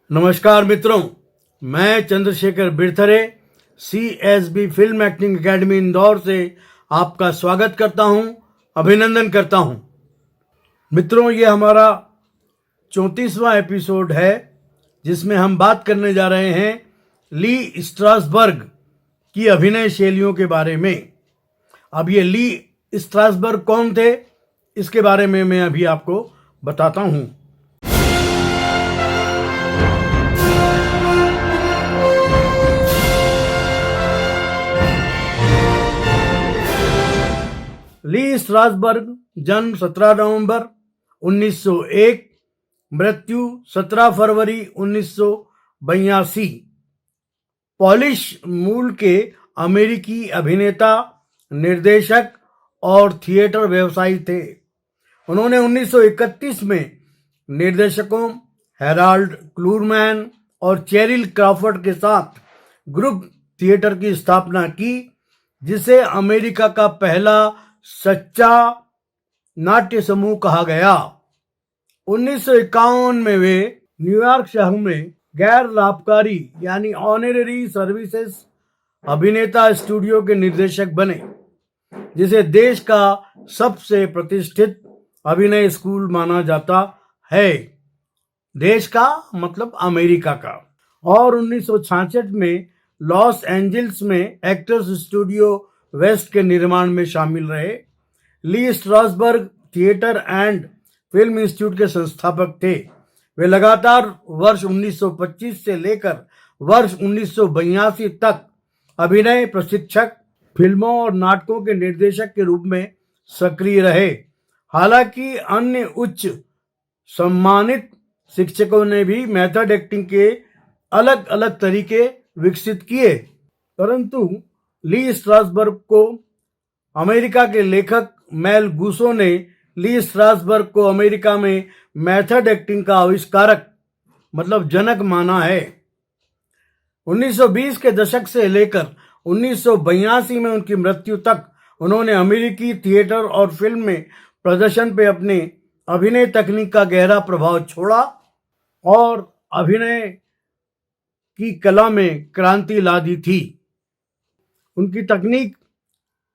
नमस्कार मित्रों, मैं Chandrashekhar Birthare CSB film acting academy Indore से आपका स्वागत करता हूं, अभिनंदन करता हूं। मित्रों, ये हमारा 34वां एपिसोड है जिसमें हम बात करने जा रहे हैं ली स्ट्रासबर्ग की अभिनय शैलियों के बारे में। अब ये ली स्ट्रासबर्ग कौन थे, इसके बारे में मैं अभी आपको बताता हूं। ली स्ट्रासबर्ग जन्म 17 नवंबर 1901, मृत्यु 17 फरवरी 1982। पॉलिश मूल के अमेरिकी अभिनेता, निर्देशक और थिएटर व्यवसायी थे। उन्होंने 1931 में निर्देशकों हेराल्ड क्लूरमैन और चेरिल क्रॉफर्ड के साथ ग्रुप थिएटर की स्थापना की, जिसे अमेरिका का पहला सच्चा नाट्य समूह कहा गया। 1951 में वे न्यूयॉर्क शहर में गैर लाभकारी यानी ऑनरेरी सर्विसेज अभिनेता स्टूडियो के निर्देशक बने, जिसे देश का सबसे प्रतिष्ठित अभिनय स्कूल माना जाता है। देश का मतलब अमेरिका का। और 1966 में लॉस एंजल्स में एक्टर्स स्टूडियो वेस्ट के निर्माण में शामिल रहे। Lee Strasberg theatre and film institute के संस्थापक थे। वे लगातार वर्ष 1925 से लेकर वर्ष 1982 तक अभिनय प्रशिक्षक, फिल्मों और नाटकों के निर्देशक के रूप में सक्रिय रहे। हालांकि अन्य उच्च सम्मानित शिक्षकों ने भी मेथड एक्टिंग के अलग अलग तरीके विकसित किए, परंतु ली स्ट्रासबर्ग को अमेरिका के लेखक मेल गूसो ने ली स्ट्रासबर्ग को अमेरिका में मेथड एक्टिंग का आविष्कारक मतलब जनक माना है। 1920 के दशक से लेकर 1982 में उनकी मृत्यु तक उन्होंने अमेरिकी थिएटर और फिल्म में प्रदर्शन पे अपने अभिनय तकनीक का गहरा प्रभाव छोड़ा और अभिनय की कला में क्रांति ला दी थी। उनकी तकनीक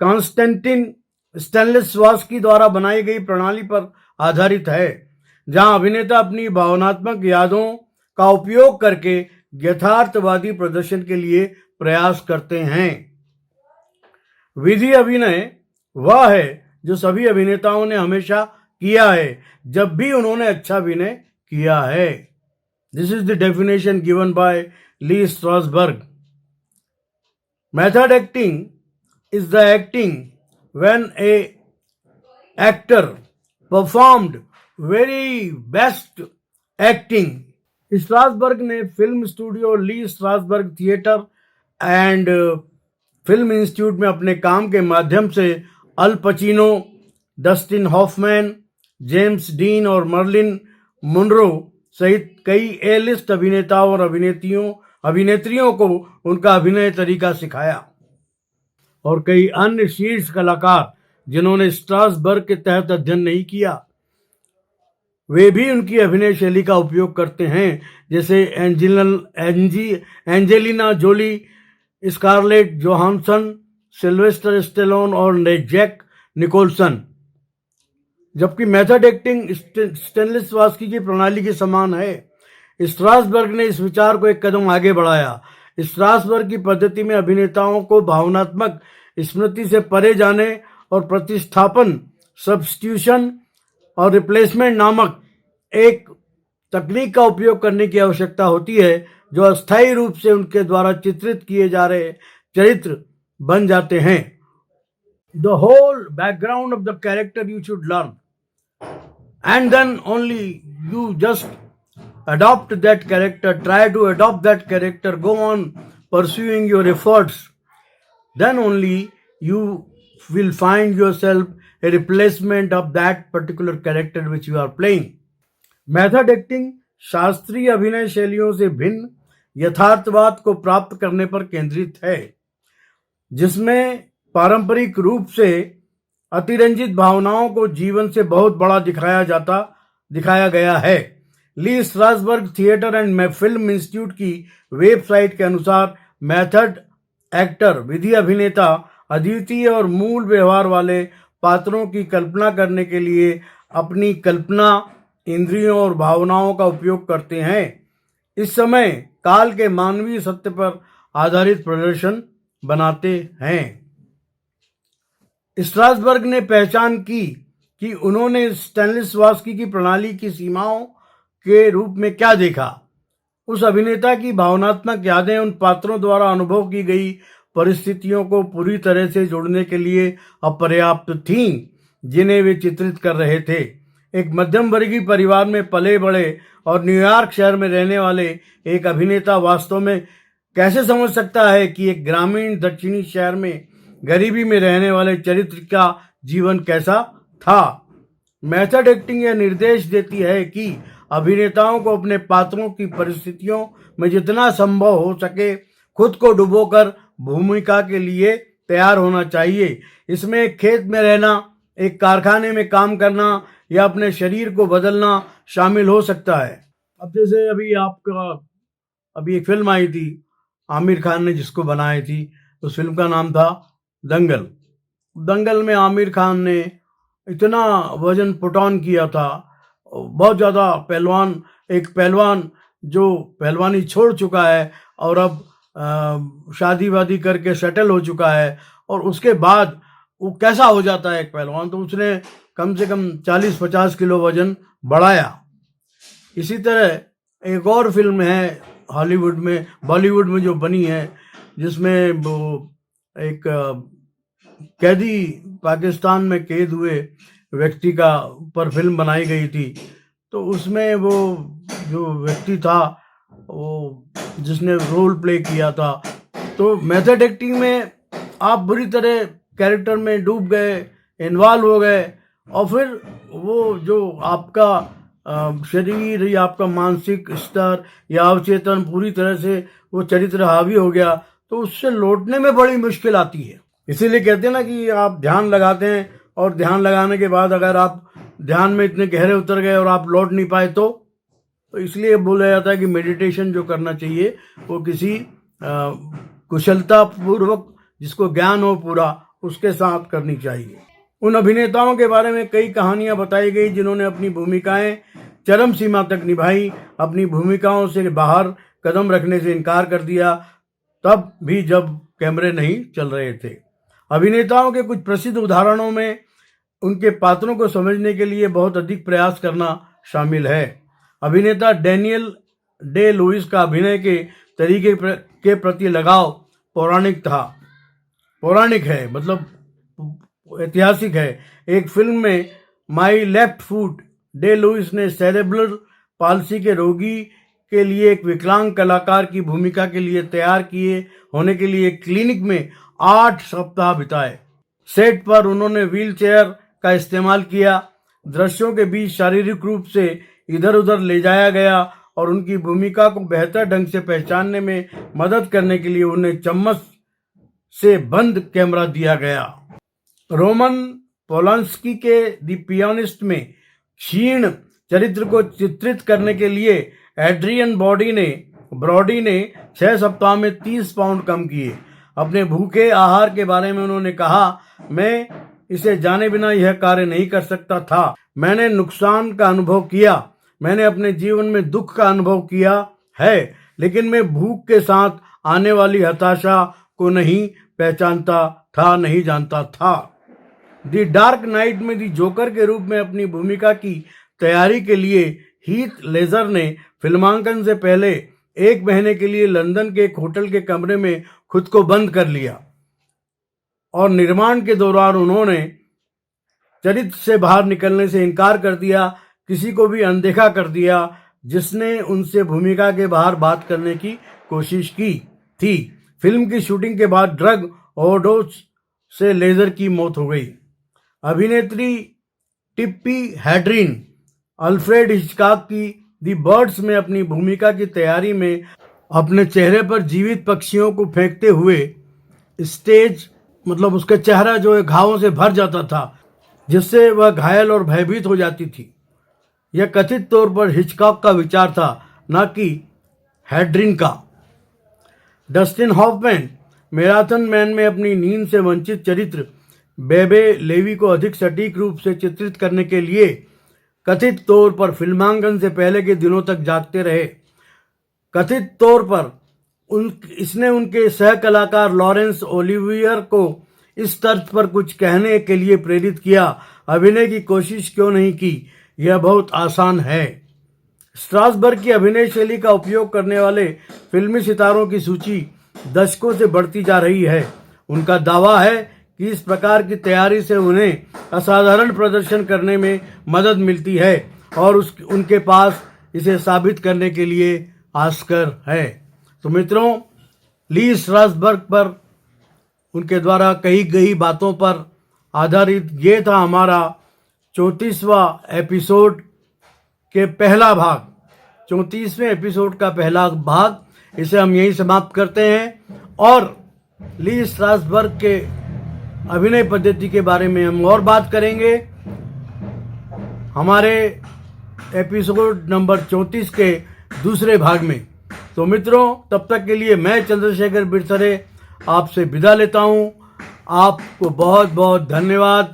कॉन्स्टेंटिन स्टेनिस्लवास्की द्वारा बनाई गई प्रणाली पर आधारित है, जहां अभिनेता अपनी भावनात्मक यादों का उपयोग करके यथार्थवादी प्रदर्शन के लिए प्रयास करते हैं। विधि अभिनय वह है जो सभी अभिनेताओं ने हमेशा किया है जब भी उन्होंने अच्छा अभिनय किया है। This is the definition given by Lee Strasberg. Method acting is the acting when a actor performed very best acting. Strasberg ने film studio Lee Strasberg theatre and film institute में अपने काम के माध्यम से Al Pacino, Dustin Hoffman, James Dean और Marilyn Monroe सहित कई ए-लिस्ट अभिनेताओं और अभिनेत्रियों को उनका अभिनय तरीका सिखाया। और कई अन्य शीर्ष कलाकार जिन्होंने स्ट्रासबर्ग के तहत अध्ययन नहीं किया, वे भी उनकी अभिनय शैली का उपयोग करते हैं, जैसे Angelina Jolie, Scarlett Johansson, Sylvester Stallone और जैक निकोलसन। जबकि मेथड एक्टिंग स्टेनिस्लवास्की की प्रणाली के समान है, स्ट्रासबर्ग ने इस विचार को एक कदम आगे बढ़ाया। स्ट्रासबर्ग की पद्धति में अभिनेताओं को भावनात्मक स्मृति से परे जाने और प्रतिस्थापन, सब्स्टिट्यूशन और रिप्लेसमेंट नामक एक तकनीक का उपयोग करने की आवश्यकता होती है, जो अस्थायी रूप से उनके द्वारा चित्रित किए जा रहे चरित्र बन जाते हैं। The whole background of the character you should learn, and then only you just adopt that character, try to adopt that character, go on pursuing your efforts. Then only you will find yourself a replacement of that particular character which you are playing. Method acting शास्त्रीय अभिनय शैलियों से भिन्न यथार्थवाद को प्राप्त करने पर केंद्रित है, जिसमें पारंपरिक रूप से अतिरंजित भावनाओं को जीवन से बहुत बड़ा दिखाया गया है। Lee Strasberg theatre and film institute की वेबसाइट के अनुसार मेथड एक्टर विधि अभिनेता अद्वितीय और मूल व्यवहार वाले पात्रों की कल्पना करने के लिए अपनी कल्पना, इंद्रियों और भावनाओं का उपयोग करते हैं। इस समय काल के मानवीय सत्य पर आधारित प्रदर्शन बनाते हैं। स्ट्रासबर्ग ने पहचान की कि उन्होंने स्टेनिस्लवास्की की प्रणाली की सीमाओं के रूप में क्या देखा। उस अभिनेता की भावनात्मक यादें उन पात्रों द्वारा अनुभव की गई परिस्थितियों को पूरी तरह से जोड़ने के लिए अपर्याप्त थीं, जिन्हें वे चित्रित कर रहे थे। एक मध्यम वर्गीय परिवार में पले बड़े और न्यूयॉर्क शहर में रहने वाले एक अभिनेता वास्तव में कैसे समझ सकता है कि एक ग्रामीण दक्षिणी शहर में गरीबी में रहने वाले चरित्र का जीवन कैसा था। मेथड एक्टिंग यह निर्देश देती है कि अभिनेताओं को अपने पात्रों की परिस्थितियों में जितना संभव हो सके खुद को डुबोकर भूमिका के लिए तैयार होना चाहिए। इसमें एक खेत में रहना, एक कारखाने में काम करना या अपने शरीर को बदलना शामिल हो सकता है। अब जैसे अभी एक फिल्म आई थी आमिर खान ने जिसको बनाई थी, उस फिल्म का नाम था दंगल। दंगल में आमिर खान ने इतना वजन पुट ऑन किया था, बहुत ज़्यादा एक पहलवान जो पहलवानी छोड़ चुका है और अब शादी वादी करके सेटल हो चुका है, और उसके बाद वो कैसा हो जाता है एक पहलवान, तो उसने कम से कम 40-50 किलो वजन बढ़ाया। इसी तरह एक और फिल्म है बॉलीवुड में जो बनी है, जिसमें वो एक कैदी पाकिस्तान में कैद हुए व्यक्ति का पर फिल्म बनाई गई थी। तो उसमें वो जो व्यक्ति था वो जिसने रोल प्ले किया था, तो मेथड एक्टिंग में आप बुरी तरह कैरेक्टर में डूब गए, इन्वॉल्व हो गए, और फिर वो जो आपका शरीर या आपका मानसिक स्तर या अवचेतन पूरी तरह से वो चरित्र हावी हो गया, तो उससे लौटने में बड़ी मुश्किल आती है। इसीलिए कहते हैं ना कि आप ध्यान लगाते हैं और ध्यान लगाने के बाद अगर आप ध्यान में इतने गहरे उतर गए और आप लौट नहीं पाए तो इसलिए बोला जाता है कि मेडिटेशन जो करना चाहिए वो किसी कुशलता पूर्वक, जिसको ज्ञान हो पूरा, उसके साथ करनी चाहिए। उन अभिनेताओं के बारे में कई कहानियां बताई गई जिन्होंने अपनी भूमिकाएं चरम सीमा तक निभाई, अपनी भूमिकाओं से बाहर कदम रखने से इनकार कर दिया, तब भी जब कैमरे नहीं चल रहे थे। अभिनेताओं के कुछ प्रसिद्ध उदाहरणों में उनके पात्रों को समझने के लिए बहुत अधिक प्रयास करना शामिल है। अभिनेता डैनियल डे लुइस का अभिनय के तरीके के प्रति लगाव पौराणिक है, मतलब ऐतिहासिक है। एक फिल्म में my left foot Day Lewis ने सेरेब्रल पाल्सी के रोगी के लिए एक विकलांग कलाकार की भूमिका के लिए तैयार किए होने के लिए क्लिनिक में 8 सप्ताह बिताए। सेट पर उन्होंने व्हील चेयर का इस्तेमाल किया, दृश्यों के बीच शारीरिक रूप से इधर उधर ले जाया गया और उनकी भूमिका को बेहतर ढंग से पहचानने में मदद करने के लिए उन्हें चम्मच से बंद कैमरा दिया गया। रोमन पोलांस्की के द पियानिस्ट में क्षीण चरित्र को चित्रित करने के लिए एड्रियन ब्रॉडी ने 6 सप्ताह में 30 पाउंड कम किए। अपने भूखे आहार के बारे में उन्होंने कहा, मैं इसे जाने बिना यह कार्य नहीं कर सकता था। मैंने नुकसान का अनुभव किया, मैंने अपने जीवन में दुख का अनुभव किया है, लेकिन मैं भूख के साथ आने वाली हताशा को नहीं जानता था। द डार्क नाइट में द जोकर के रूप में अपनी भूमिका की तैयारी के लिए हीथ लेजर ने फिल्मांकन से पहले 1 महीने के लिए लंदन के एक होटल के कमरे में खुद को बंद कर लिया और निर्माण के दौरान उन्होंने चरित्र से बाहर निकलने से इनकार कर दिया, किसी को भी अनदेखा कर दिया जिसने उनसे भूमिका के बाहर बात करने की कोशिश की थी। फिल्म की शूटिंग के बाद ड्रग ओवरडोज से लेजर की मौत हो गई। अभिनेत्री टिप्पी हैड्रिन अल्फ्रेड हिचकॉक की दी बर्ड्स में अपनी भूमिका की तैयारी में अपने चेहरे पर जीवित पक्षियों को फेंकते हुए स्टेज, मतलब उसका चेहरा जो है घावों से भर जाता था, जिससे वह घायल और भयभीत हो जाती थी। यह कथित तौर पर हिचकॉक का विचार था, न कि हैड्रिन का। डस्टिन हॉफमैन मैराथन मैन में अपनी नींद से वंचित चरित्र बेबे लेवी को अधिक सटीक रूप से चित्रित करने के लिए कथित तौर पर फिल्मांकन से पहले के दिनों तक जागते रहे। कथित तौर पर इसने उनके सह कलाकार लॉरेंस ओलिवियर को इस तर्ज पर कुछ कहने के लिए प्रेरित किया, अभिनय की कोशिश क्यों नहीं की, यह बहुत आसान है। स्ट्रासबर्ग की अभिनय शैली का उपयोग करने वाले फिल्मी सितारों की सूची दशकों से बढ़ती जा रही है। उनका दावा है कि इस प्रकार की तैयारी से उन्हें असाधारण प्रदर्शन करने में मदद मिलती है और उनके पास इसे साबित करने के लिए ऑस्कर है। तो मित्रों, ली स्ट्रासबर्ग पर उनके द्वारा कही गई बातों पर आधारित ये था हमारा 34वां एपिसोड के पहला भाग, 34वें एपिसोड का पहला भाग। इसे हम यहीं समाप्त करते हैं और ली स्ट्रासबर्ग के अभिनय पद्धति के बारे में हम और बात करेंगे हमारे एपिसोड नंबर 34 के दूसरे भाग में। तो मित्रों, तब तक के लिए मैं चंद्रशेखर बिरसरे आपसे विदा लेता हूं। आपको बहुत बहुत धन्यवाद।